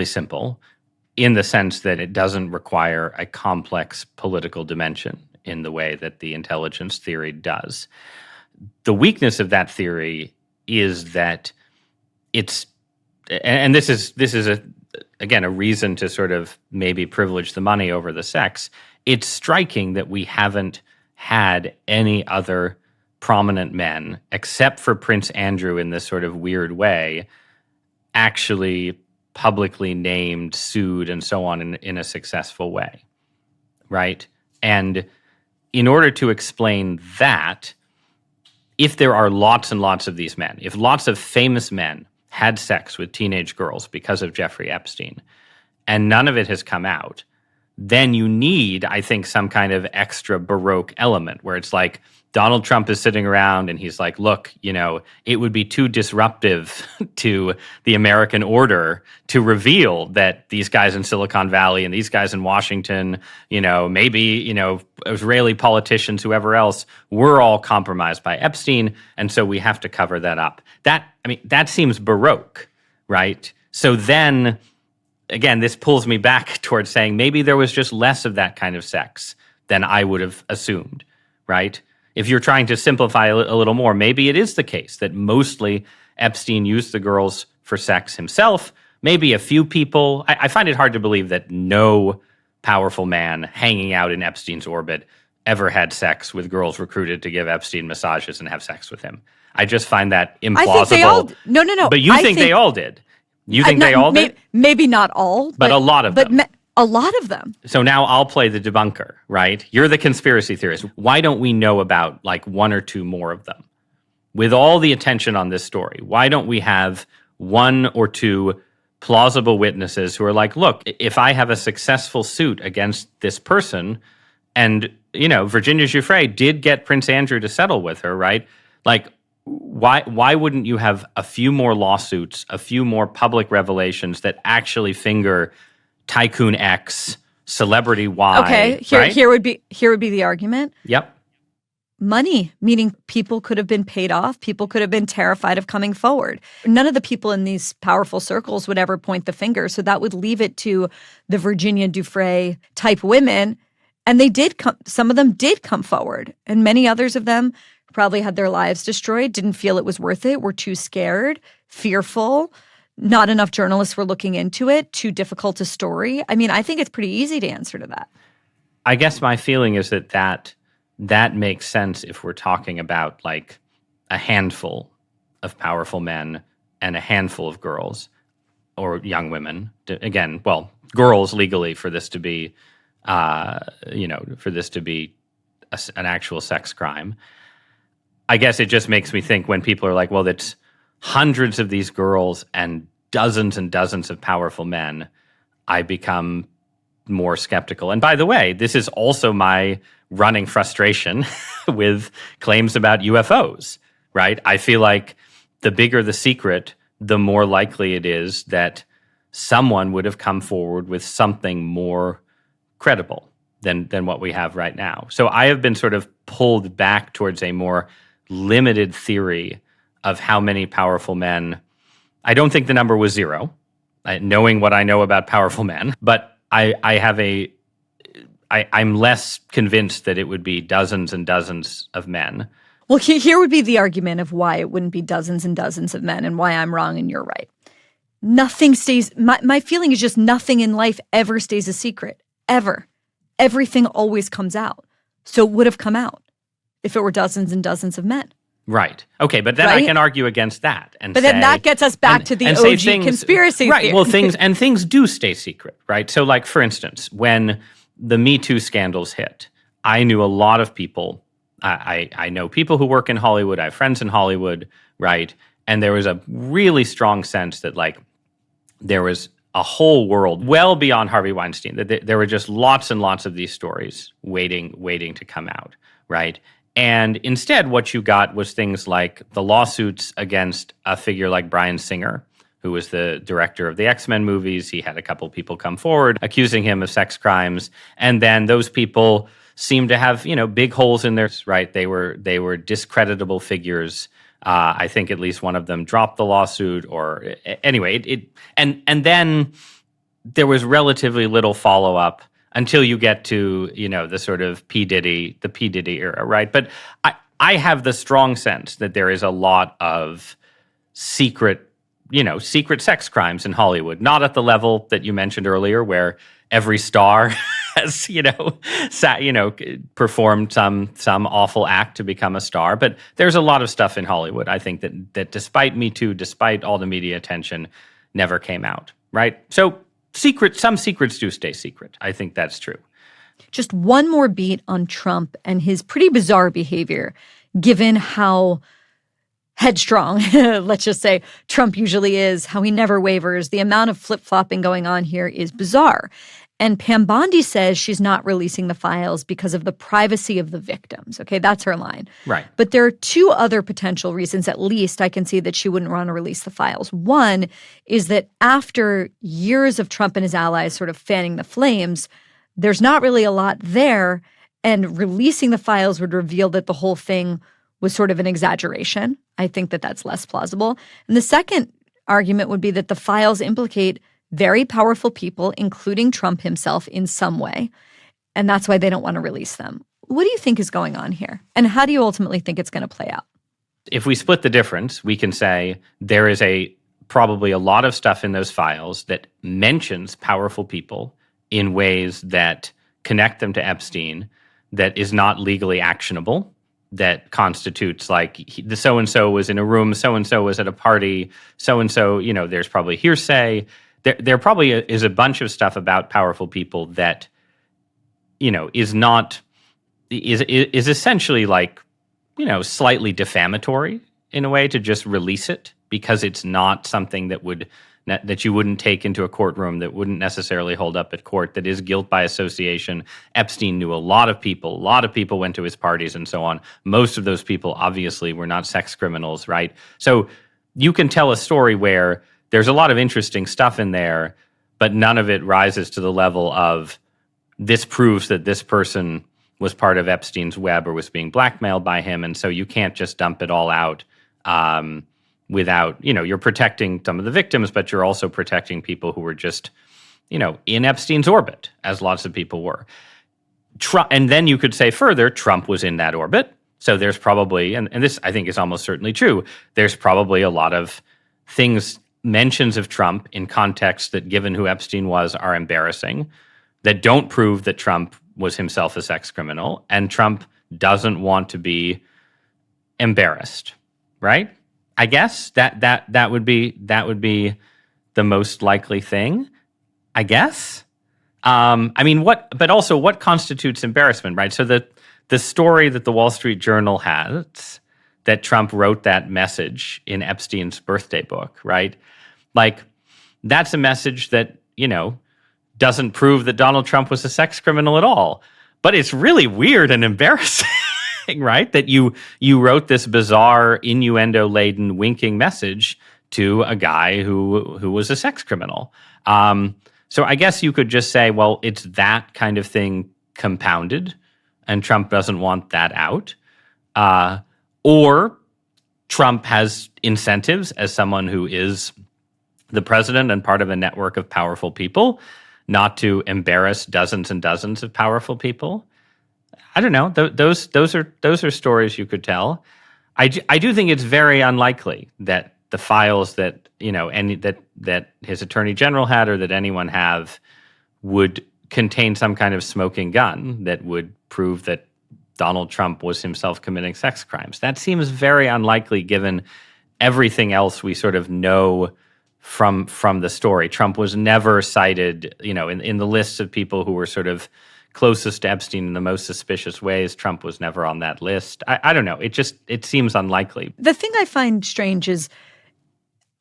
simple in the sense that it doesn't require a complex political dimension in the way that the intelligence theory does. The weakness of that theory is that it's, and this is again a reason to sort of maybe privilege the money over the sex. It's striking that we haven't had any other prominent men, except for Prince Andrew in this sort of weird way, actually publicly named, sued, and so on in a successful way, right? And in order to explain that, if there are lots and lots of these men, if lots of famous men had sex with teenage girls because of Jeffrey Epstein, and none of it has come out, then you need, I think, some kind of extra Baroque element where it's like Donald Trump is sitting around and he's like, look, it would be too disruptive to the American order to reveal that these guys in Silicon Valley and these guys in Washington, maybe, Israeli politicians, whoever else, were all compromised by Epstein. And so we have to cover that up. That seems Baroque, right? So then, again, this pulls me back towards saying maybe there was just less of that kind of sex than I would have assumed, right? If you're trying to simplify a little more, maybe it is the case that mostly Epstein used the girls for sex himself. Maybe a few people. I find it hard to believe that no powerful man hanging out in Epstein's orbit ever had sex with girls recruited to give Epstein massages and have sex with him. I just find that implausible. I think they all, no. But you think they all did? You think they all did? Maybe not all. But a lot of them. A lot of them. So now I'll play the debunker, right? You're the conspiracy theorist. Why don't we know about like one or two more of them? With all the attention on this story, why don't we have one or two plausible witnesses who are like, look, if I have a successful suit against this person, and, Virginia Giuffre did get Prince Andrew to settle with her, right? Like, why wouldn't you have a few more lawsuits, a few more public revelations that actually finger Tycoon X, Celebrity Y? Okay, right? here would be the argument. Yep. Money, meaning people could have been paid off. People could have been terrified of coming forward. None of the people in these powerful circles would ever point the finger. So that would leave it to the Virginia Giuffre type women. And they did come, some of them did come forward. And many others of them probably had their lives destroyed, didn't feel it was worth it, were too scared, fearful. Not enough journalists were looking into it, too difficult a story. I mean, I think it's pretty easy to answer to that. I guess my feeling is that makes sense if we're talking about like a handful of powerful men and a handful of girls or young women. Again, well, girls legally for this to be, an actual sex crime. I guess it just makes me think when people are like, well, it's hundreds of these girls and dozens of powerful men, I become more skeptical. And by the way, this is also my running frustration with claims about UFOs, right? I feel like the bigger the secret, the more likely it is that someone would have come forward with something more credible than what we have right now. So I have been sort of pulled back towards a more limited theory of how many powerful men. I don't think the number was zero, knowing what I know about powerful men, but I'm less convinced that it would be dozens and dozens of men. Well, here would be the argument of why it wouldn't be dozens and dozens of men and why I'm wrong and you're right. Nothing stays, my feeling is just nothing in life ever stays a secret, ever. Everything always comes out. So it would have come out if it were dozens and dozens of men. Right. Okay, but then I can argue against that and then that gets us back to the OG conspiracy theory. Right. Well, things do stay secret, right? So, like, for instance, when the Me Too scandals hit, I knew a lot of people. I know people who work in Hollywood. I have friends in Hollywood, right? And there was a really strong sense that, like, there was a whole world well beyond Harvey Weinstein. That there were just lots and lots of these stories waiting to come out, right? And instead, what you got was things like the lawsuits against a figure like Bryan Singer, who was the director of the X-Men movies. He had a couple people come forward accusing him of sex crimes. And then those people seemed to have, big holes in their, right? They were discreditable figures. I think at least one of them dropped the lawsuit, or anyway, and then there was relatively little follow-up until you get to, the sort of the P. Diddy era, right? But I have the strong sense that there is a lot of secret sex crimes in Hollywood, not at the level that you mentioned earlier, where every star has, performed some awful act to become a star. But there's a lot of stuff in Hollywood, I think, that despite Me Too, despite all the media attention, never came out, right? So some secrets do stay secret. I think that's true. Just one more beat on Trump and his pretty bizarre behavior, given how headstrong, let's just say, Trump usually is, how he never wavers. The amount of flip-flopping going on here is bizarre. And Pam Bondi says she's not releasing the files because of the privacy of the victims. Okay, that's her line. Right. But there are two other potential reasons, at least, I can see that she wouldn't want to release the files. One is that after years of Trump and his allies sort of fanning the flames, there's not really a lot there. And releasing the files would reveal that the whole thing was sort of an exaggeration. I think that that's less plausible. And the second argument would be that the files implicate very powerful people, including Trump himself, in some way. And that's why they don't want to release them. What do you think is going on here? And how do you ultimately think it's going to play out? If we split the difference, we can say there is probably a lot of stuff in those files that mentions powerful people in ways that connect them to Epstein that is not legally actionable, that constitutes like the so-and-so was in a room, so-and-so was at a party, so-and-so, there's probably hearsay. There probably is a bunch of stuff about powerful people that, is essentially like, slightly defamatory in a way to just release it because it's not something that you wouldn't take into a courtroom, that wouldn't necessarily hold up at court, that is guilt by association. Epstein knew a lot of people went to his parties and so on. Most of those people obviously were not sex criminals, right? So you can tell a story where there's a lot of interesting stuff in there, but none of it rises to the level of this proves that this person was part of Epstein's web or was being blackmailed by him. And so you can't just dump it all out without, you're protecting some of the victims, but you're also protecting people who were just, in Epstein's orbit, as lots of people were. And then you could say further, Trump was in that orbit. So there's probably, and this I think is almost certainly true, there's probably a lot of mentions of Trump in context that, given who Epstein was, are embarrassing, that don't prove that Trump was himself a sex criminal, and Trump doesn't want to be embarrassed, right? I guess that would be the most likely thing, I guess. But also what constitutes embarrassment, right? So the story that the Wall Street Journal has, that Trump wrote that message in Epstein's birthday book, right? Like, that's a message that, doesn't prove that Donald Trump was a sex criminal at all. But it's really weird and embarrassing, right? That you wrote this bizarre, innuendo-laden, winking message to a guy who was a sex criminal. So I guess you could just say, well, it's that kind of thing compounded, and Trump doesn't want that out. Or Trump has incentives as someone who is the president and part of a network of powerful people not to embarrass dozens and dozens of powerful people. I don't know. Those are stories you could tell. I do think it's very unlikely that the files that that his attorney general had or that anyone have would contain some kind of smoking gun that would prove that Donald Trump was himself committing sex crimes. That seems very unlikely given everything else we sort of know from the story. Trump was never cited, in the lists of people who were sort of closest to Epstein in the most suspicious ways. Trump was never on that list. I don't know. It seems unlikely. The thing I find strange is,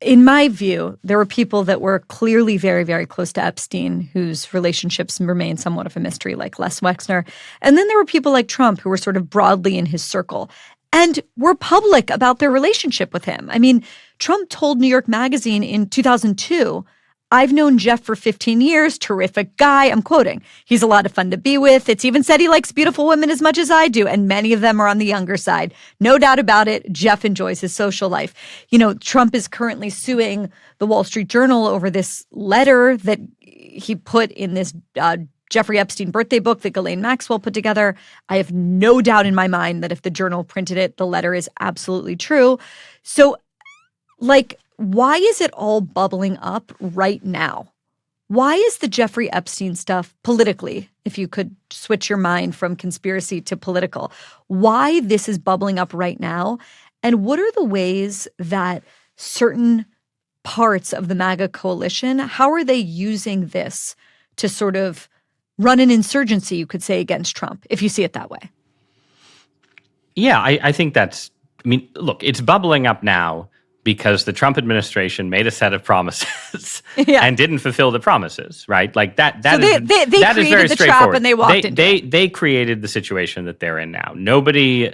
in my view, there were people that were clearly very, very close to Epstein whose relationships remain somewhat of a mystery, like Les Wexner. And then there were people like Trump who were sort of broadly in his circle and were public about their relationship with him. I mean, Trump told New York Magazine in 2002, "I've known Jeff for 15 years, terrific guy." I'm quoting. "He's a lot of fun to be with. It's even said he likes beautiful women as much as I do, and many of them are on the younger side. No doubt about it, Jeff enjoys his social life." Trump is currently suing the Wall Street Journal over this letter that he put in this Jeffrey Epstein birthday book that Ghislaine Maxwell put together. I have no doubt in my mind that if the Journal printed it, the letter is absolutely true. So, why is it all bubbling up right now? Why is the Jeffrey Epstein stuff politically, if you could switch your mind from conspiracy to political, why this is bubbling up right now? And what are the ways that certain parts of the MAGA coalition, how are they using this to sort of run an insurgency, you could say, against Trump, if you see it that way? Yeah, I think look, it's bubbling up now because the Trump administration made a set of promises and didn't fulfill the promises, right? Like that. So they created is very the straightforward. trap and they walked into it. They created the situation that they're in now. Nobody,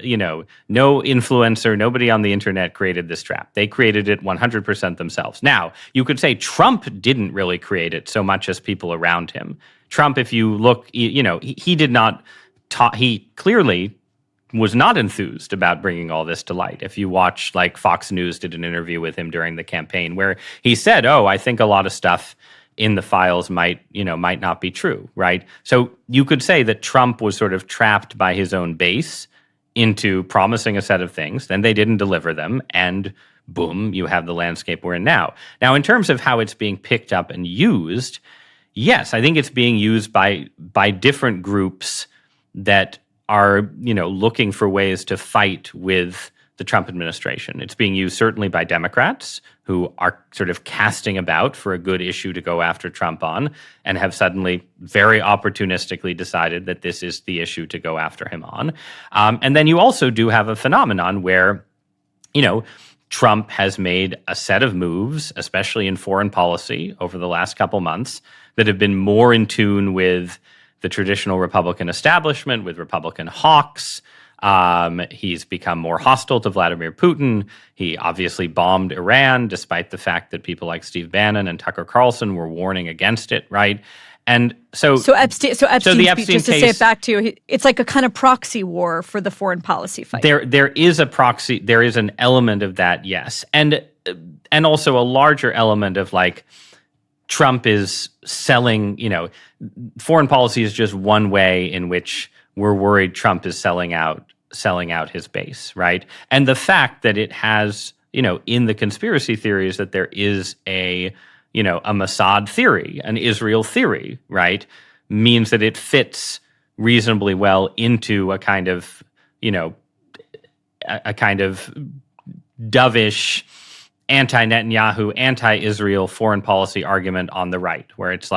no influencer, nobody on the internet created this trap. They created it 100% themselves. Now, you could say Trump didn't really create it so much as people around him. Trump, if you look, he did not. He clearly was not enthused about bringing all this to light. If you watch, Fox News did an interview with him during the campaign where he said, "Oh, I think a lot of stuff in the files might not be true," right? So you could say that Trump was sort of trapped by his own base into promising a set of things, then they didn't deliver them, and boom, you have the landscape we're in now. Now, in terms of how it's being picked up and used, yes, I think it's being used by different groups that are, looking for ways to fight with the Trump administration. It's being used certainly by Democrats who are sort of casting about for a good issue to go after Trump on and have suddenly very opportunistically decided that this is the issue to go after him on. And then you also do have a phenomenon where, Trump has made a set of moves, especially in foreign policy over the last couple months, that have been more in tune with the traditional Republican establishment, with Republican hawks. He's become more hostile to Vladimir Putin. He obviously bombed Iran, despite the fact that people like Steve Bannon and Tucker Carlson were warning against it, right? And so Epstein's speech, just to case, say it back to you, it's like a kind of proxy war for the foreign policy fight. There is a proxy. There is an element of that, yes, and also a larger element of Trump is selling, foreign policy is just one way in which we're worried Trump is selling out his base, right? And the fact that it has, in the conspiracy theories that there is a Mossad theory, an Israel theory, right, means that it fits reasonably well into a kind of, dovish anti-Netanyahu, anti-Israel foreign policy argument on the right, where it's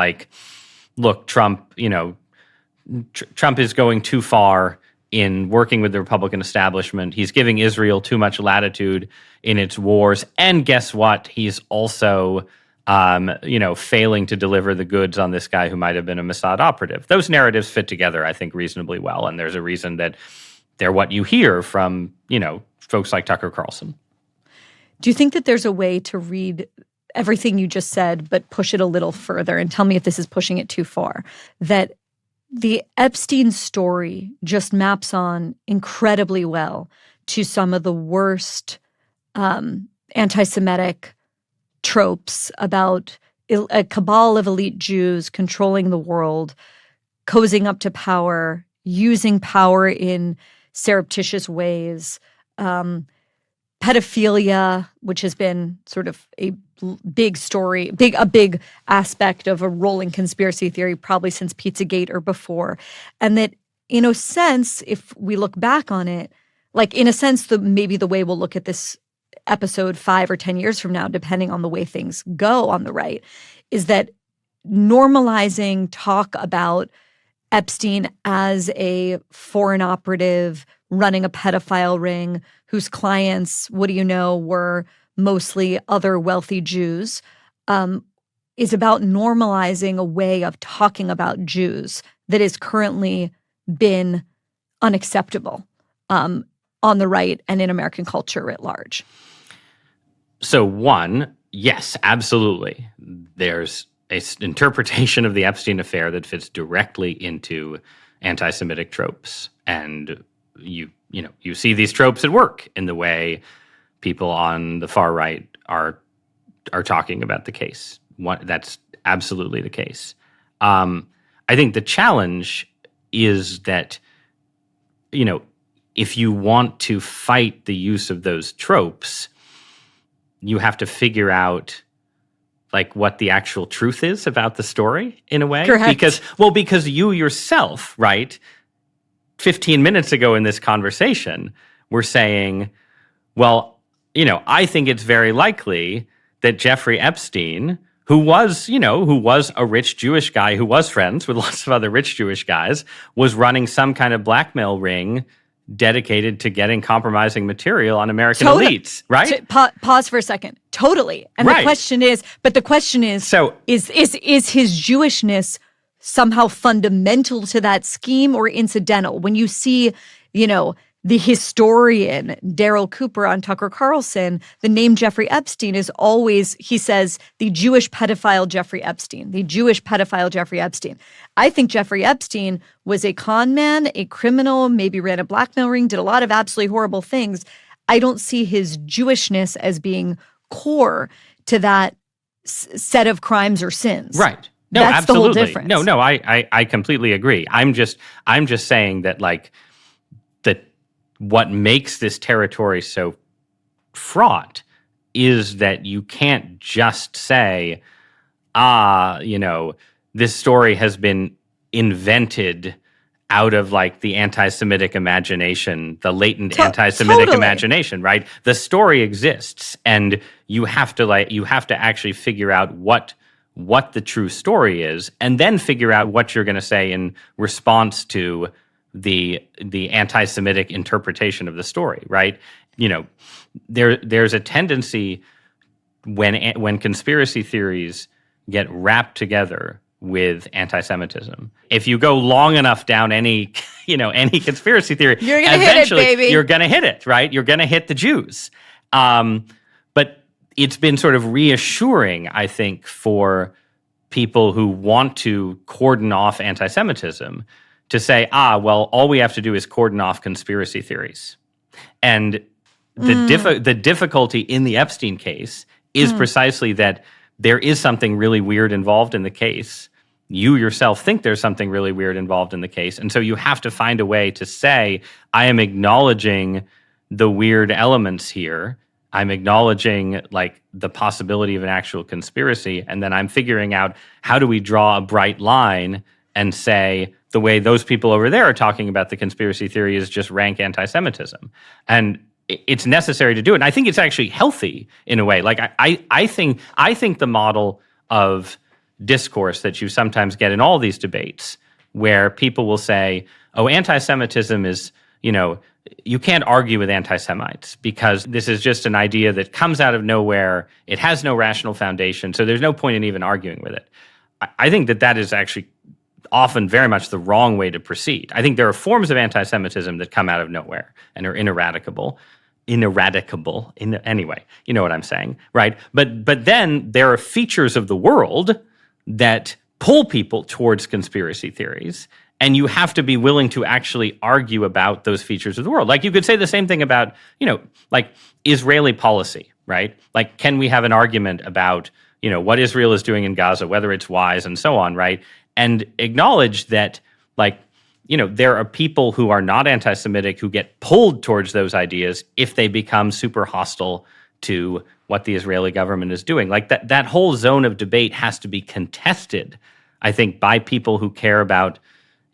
look, Trump, Trump is going too far in working with the Republican establishment. He's giving Israel too much latitude in its wars. And guess what? He's also, failing to deliver the goods on this guy who might have been a Mossad operative. Those narratives fit together, I think, reasonably well. And there's a reason that they're what you hear from, folks like Tucker Carlson. Do you think that there's a way to read everything you just said, but push it a little further, and tell me if this is pushing it too far, that the Epstein story just maps on incredibly well to some of the worst anti-Semitic tropes about a cabal of elite Jews controlling the world, cozying up to power, using power in surreptitious ways, pedophilia, which has been sort of a big story, a big aspect of a rolling conspiracy theory probably since Pizzagate or before. And that, in a sense, if we look back on it, like in a sense, maybe the way we'll look at this episode 5 or 10 years from now, depending on the way things go on the right, is that normalizing talk about Epstein as a foreign operative running a pedophile ring whose clients, what do you know, were mostly other wealthy Jews, is about normalizing a way of talking about Jews that has currently been unacceptable on the right and in American culture writ large. So one, yes, absolutely. There's an interpretation of the Epstein affair that fits directly into anti-Semitic tropes. And you see these tropes at work in the way people on the far right are talking about the case. That's absolutely the case. I think the challenge is that, if you want to fight the use of those tropes, you have to figure out like what the actual truth is about the story in a way. Correct. Because you yourself, right, 15 minutes ago in this conversation, were saying, well, I think it's very likely that Jeffrey Epstein, who was a rich Jewish guy who was friends with lots of other rich Jewish guys, was running some kind of blackmail ring dedicated to getting compromising material on American elites, right? Pause for a second. Totally. And right. the question is, so is his Jewishness somehow fundamental to that scheme or incidental? When you see, the historian Daryl Cooper on Tucker Carlson, the name Jeffrey Epstein is always, he says, the Jewish pedophile Jeffrey Epstein, the Jewish pedophile Jeffrey Epstein. I think Jeffrey Epstein was a con man, a criminal, maybe ran a blackmail ring, did a lot of absolutely horrible things. I don't see his Jewishness as being core to that set of crimes or sins. Right. No, that's absolutely. The whole difference. No, I completely agree. I'm just saying that what makes this territory so fraught is that you can't just say, this story has been invented out of like the anti-Semitic imagination, the latent anti-Semitic imagination, right? The story exists, and you have to actually figure out what the true story is, and then figure out what you're going to say in response to the anti-Semitic interpretation of the story, right? There's a tendency when conspiracy theories get wrapped together with anti-Semitism. If you go long enough down any conspiracy theory, you're gonna hit it, baby. You're gonna hit it, right? You're gonna hit the Jews. But it's been sort of reassuring, I think, for people who want to cordon off anti-Semitism to say, well, all we have to do is cordon off conspiracy theories. And the difficulty in the Epstein case is precisely that there is something really weird involved in the case. You yourself think there's something really weird involved in the case. And so you have to find a way to say, I am acknowledging the weird elements here. I'm acknowledging like the possibility of an actual conspiracy. And then I'm figuring out, how do we draw a bright line and say, the way those people over there are talking about the conspiracy theory is just rank anti-Semitism. And it's necessary to do it. And I think it's actually healthy in a way. Like I think the model of discourse that you sometimes get in all these debates, where people will say, oh, anti-Semitism is you can't argue with anti-Semites because this is just an idea that comes out of nowhere. It has no rational foundation, so there's no point in even arguing with it. I think that is actually often very much the wrong way to proceed. I think there are forms of anti-Semitism that come out of nowhere and are ineradicable. Anyway, you know what I'm saying, right? But then there are features of the world that pull people towards conspiracy theories, and you have to be willing to actually argue about those features of the world. Like you could say the same thing about, like Israeli policy, right? Like, can we have an argument about, what Israel is doing in Gaza, whether it's wise and so on, right? And acknowledge that, like, there are people who are not anti-Semitic who get pulled towards those ideas if they become super hostile to what the Israeli government is doing. Like that whole zone of debate has to be contested, I think, by people who care about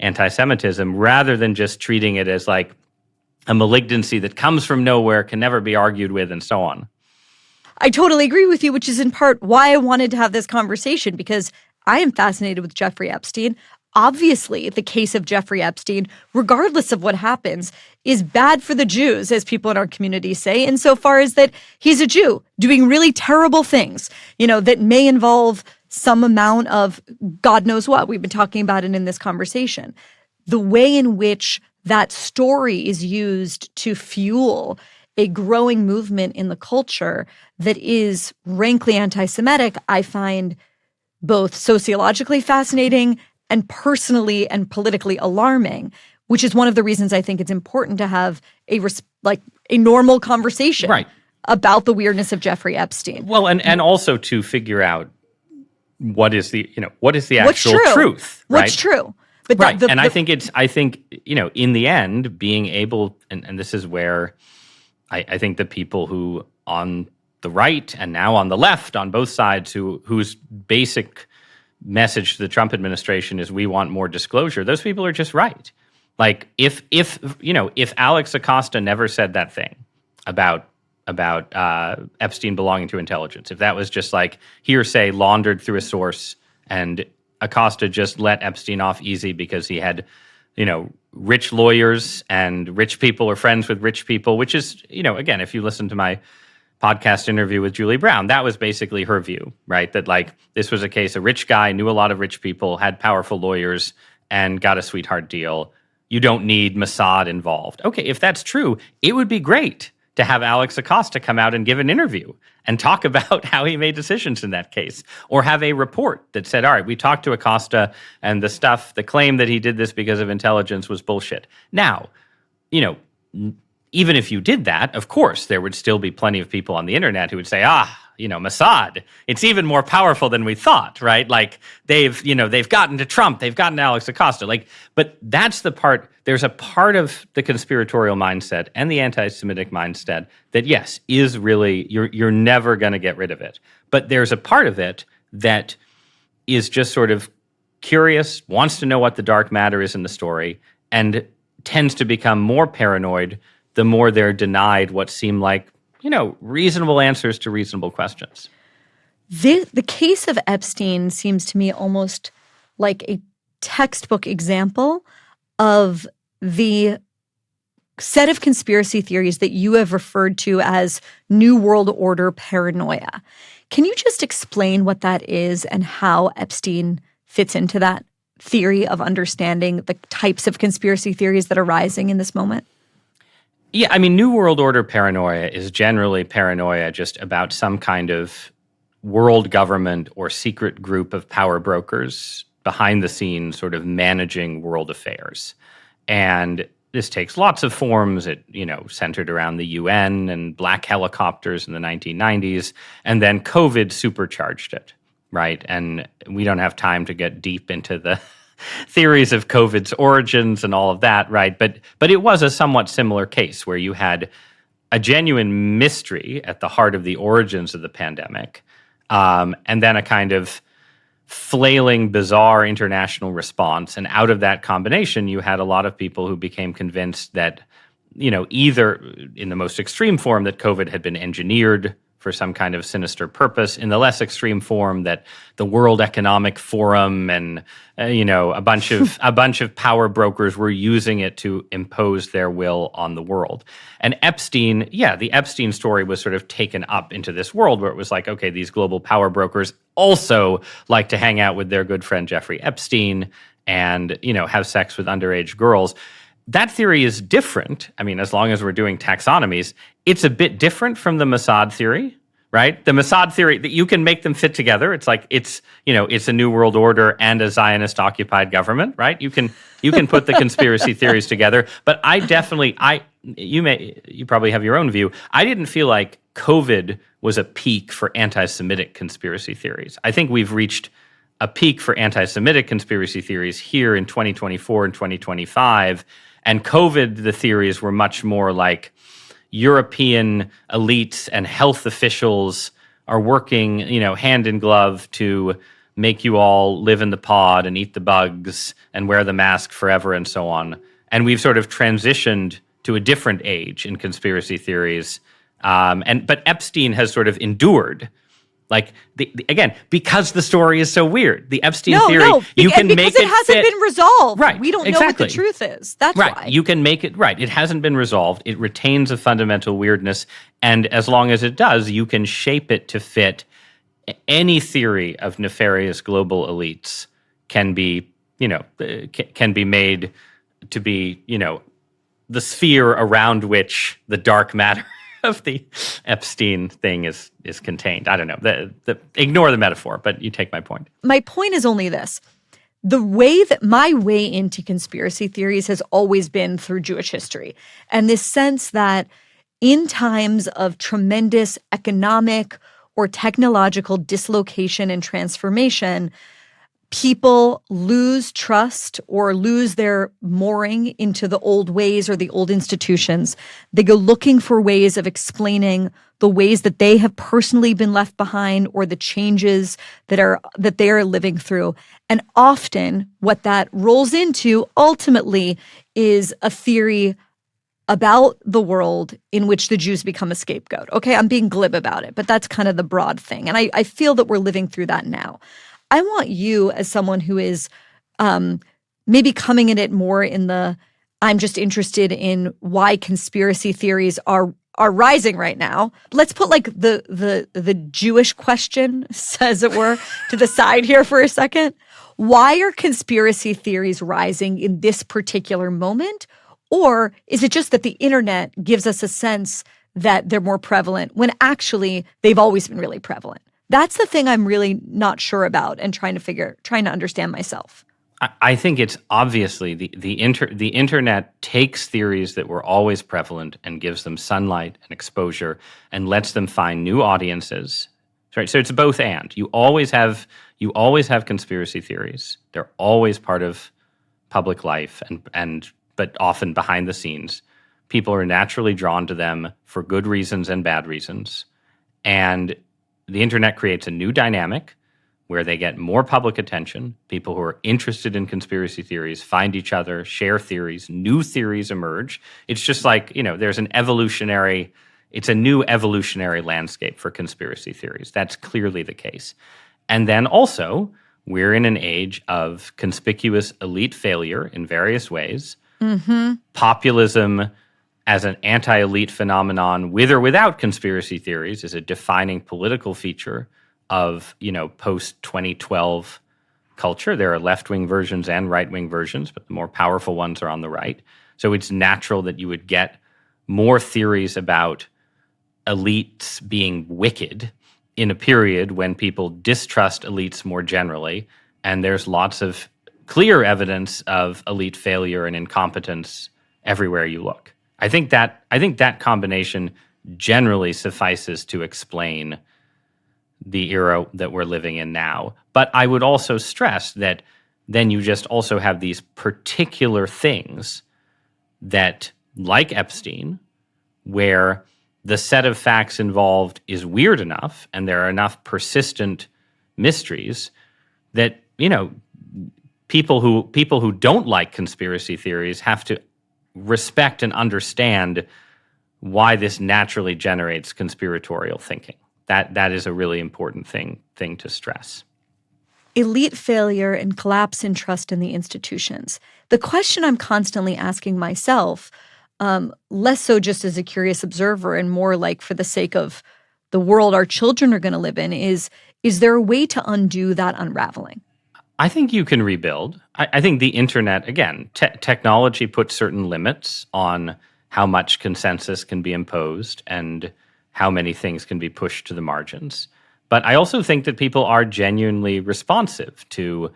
anti-Semitism rather than just treating it as like a malignancy that comes from nowhere, can never be argued with, and so on. I totally agree with you, which is in part why I wanted to have this conversation, because I am fascinated with Jeffrey Epstein. Obviously, the case of Jeffrey Epstein, regardless of what happens, is bad for the Jews, as people in our community say, insofar as that he's a Jew doing really terrible things, that may involve some amount of God knows what. We've been talking about it in this conversation. The way in which that story is used to fuel a growing movement in the culture that is rankly anti-Semitic, I find both sociologically fascinating and personally and politically alarming, which is one of the reasons I think it's important to have a normal conversation about the weirdness of Jeffrey Epstein. Well, and also to figure out what is the actual truth, right? What's true. But I think in the end, being able, and this is where I think the people who on the right and now on the left, on both sides, whose basic message to the Trump administration is we want more disclosure, those people are just right. Like if Alex Acosta never said that thing about Epstein belonging to intelligence, if that was just like hearsay laundered through a source, and Acosta just let Epstein off easy because he had, rich lawyers and rich people or friends with rich people, which is, again, if you listen to my podcast interview with Julie Brown, that was basically her view, right? That like this was a case, a rich guy knew a lot of rich people, had powerful lawyers, and got a sweetheart deal. You don't need Mossad involved. Okay, if that's true, it would be great to have Alex Acosta come out and give an interview and talk about how he made decisions in that case, or have a report that said, all right, we talked to Acosta and the claim that he did this because of intelligence was bullshit. Now, even if you did that, of course, there would still be plenty of people on the internet who would say, Mossad, it's even more powerful than we thought, right? Like they've gotten to Trump, they've gotten to Alex Acosta. But that's the part, there's a part of the conspiratorial mindset and the anti-Semitic mindset that, yes, is really, you're never going to get rid of it. But there's a part of it that is just sort of curious, wants to know what the dark matter is in the story, and tends to become more paranoid the more they're denied what seem like, reasonable answers to reasonable questions. The case of Epstein seems to me almost like a textbook example of the set of conspiracy theories that you have referred to as New World Order paranoia. Can you just explain what that is and how Epstein fits into that theory of understanding the types of conspiracy theories that are rising in this moment? Yeah, I mean, New World Order paranoia is generally paranoia just about some kind of world government or secret group of power brokers behind the scenes sort of managing world affairs. And this takes lots of forms. It, centered around the UN and black helicopters in the 1990s. And then COVID supercharged it, right? And we don't have time to get deep into the theories of COVID's origins and all of that, right? But it was a somewhat similar case where you had a genuine mystery at the heart of the origins of the pandemic, and then a kind of flailing, bizarre international response. And out of that combination, you had a lot of people who became convinced that, either in the most extreme form that COVID had been engineered for some kind of sinister purpose, in the less extreme form that the World Economic Forum and a bunch of power brokers were using it to impose their will on the world. And Epstein, the Epstein story was sort of taken up into this world where it was like, okay, these global power brokers also like to hang out with their good friend Jeffrey Epstein and have sex with underage girls. That theory is different. I mean, as long as we're doing taxonomies, it's a bit different from the Mossad theory, right? The Mossad theory, that you can make them fit together. It's like it's a new world order and a Zionist occupied government, right? You can put the conspiracy theories together. But you probably have your own view. I didn't feel like COVID was a peak for anti-Semitic conspiracy theories. I think we've reached a peak for anti-Semitic conspiracy theories here in 2024 and 2025. And COVID, the theories were much more like European elites and health officials are working, hand in glove to make you all live in the pod and eat the bugs and wear the mask forever and so on. And we've sort of transitioned to a different age in conspiracy theories. But Epstein has sort of endured. Like, again, because the story is so weird. The Epstein theory, you can make it fit. Because it hasn't been resolved. Right, we don't know what the truth is. That's why. You can make it, right. It hasn't been resolved. It retains a fundamental weirdness. And as long as it does, you can shape it to fit any theory of nefarious global elites can be made to be, the sphere around which the dark matter of the Epstein thing is contained. I don't know. Ignore the metaphor, but you take my point. My point is only this. The way that my way into conspiracy theories has always been through Jewish history. And this sense that in times of tremendous economic or technological dislocation and transformation, people lose trust or lose their mooring into the old ways or the old institutions. They go looking for ways of explaining the ways that they have personally been left behind or the changes that they are living through. And often what that rolls into ultimately is a theory about the world in which the Jews become a scapegoat. Okay, I'm being glib about it, but that's kind of the broad thing. And I feel that we're living through that now. I want you, as someone who is maybe coming at it more in the, I'm just interested in why conspiracy theories are rising right now. Let's put like the Jewish question, as it were, to the side here for a second. Why are conspiracy theories rising in this particular moment? Or is it just that the internet gives us a sense that they're more prevalent when actually they've always been really prevalent? That's the thing I'm really not sure about and trying to understand myself. I think it's obviously the internet takes theories that were always prevalent and gives them sunlight and exposure and lets them find new audiences. Right? So it's both and. You always have conspiracy theories. They're always part of public life but often behind the scenes. People are naturally drawn to them for good reasons and bad reasons. And the internet creates a new dynamic where they get more public attention. People who are interested in conspiracy theories find each other, share theories, new theories emerge. It's just like, there's it's a new evolutionary landscape for conspiracy theories. That's clearly the case. And then also, we're in an age of conspicuous elite failure in various ways. Mm-hmm. Populism as an anti-elite phenomenon, with or without conspiracy theories, is a defining political feature of, post-2012 culture. There are left-wing versions and right-wing versions, but the more powerful ones are on the right. So it's natural that you would get more theories about elites being wicked in a period when people distrust elites more generally, and there's lots of clear evidence of elite failure and incompetence everywhere you look. I think that combination generally suffices to explain the era that we're living in now. But I would also stress that then you just also have these particular things that, like Epstein, where the set of facts involved is weird enough and there are enough persistent mysteries that, people who don't like conspiracy theories have to respect and understand why this naturally generates conspiratorial thinking. That is a really important thing to stress. Elite failure and collapse in trust in the institutions. The question I'm constantly asking myself, less so just as a curious observer and more like for the sake of the world our children are going to live in, is there a way to undo that unraveling? I think you can rebuild. I think the internet, again, technology puts certain limits on how much consensus can be imposed and how many things can be pushed to the margins. But I also think that people are genuinely responsive to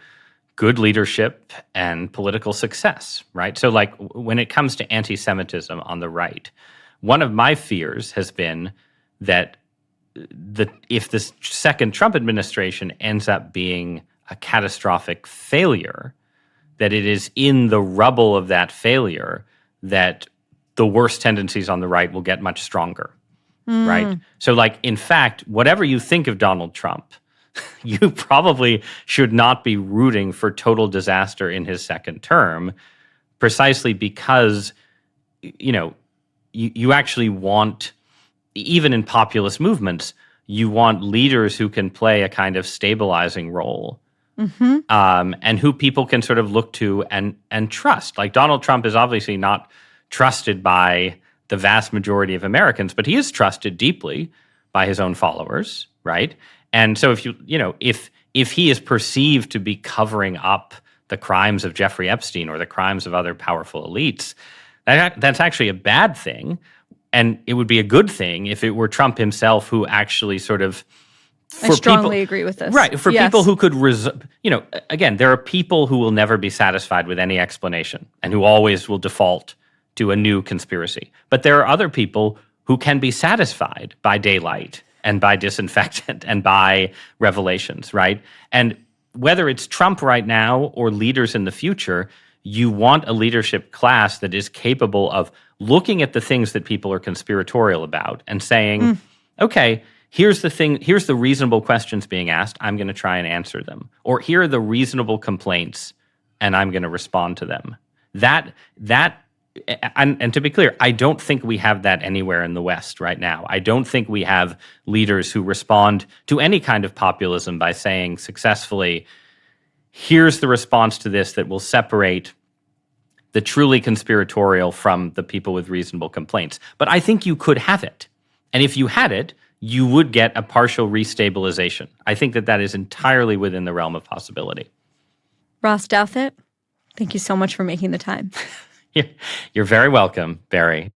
good leadership and political success, right? So like when it comes to anti-Semitism on the right, one of my fears has been that if the second Trump administration ends up being a catastrophic failure, that it is in the rubble of that failure that the worst tendencies on the right will get much stronger. Right. So like, in fact, whatever you think of Donald Trump, you probably should not be rooting for total disaster in his second term, precisely because, you actually want, even in populist movements, you want leaders who can play a kind of stabilizing role. And who people can sort of look to and trust. Like Donald Trump is obviously not trusted by the vast majority of Americans, but he is trusted deeply by his own followers, right? And so if he is perceived to be covering up the crimes of Jeffrey Epstein or the crimes of other powerful elites, that's actually a bad thing. And it would be a good thing if it were Trump himself who actually sort of, I strongly agree with this. Right. For people who could, again, there are people who will never be satisfied with any explanation and who always will default to a new conspiracy. But there are other people who can be satisfied by daylight and by disinfectant and by revelations, right? And whether it's Trump right now or leaders in the future, you want a leadership class that is capable of looking at the things that people are conspiratorial about and saying, okay, here's the reasonable questions being asked, I'm going to try and answer them. Or here are the reasonable complaints, and I'm going to respond to them. And to be clear, I don't think we have that anywhere in the West right now. I don't think we have leaders who respond to any kind of populism by saying successfully, here's the response to this that will separate the truly conspiratorial from the people with reasonable complaints. But I think you could have it. And if you had it, you would get a partial restabilization. I think that is entirely within the realm of possibility. Ross Douthat, thank you so much for making the time. You're very welcome, Barry.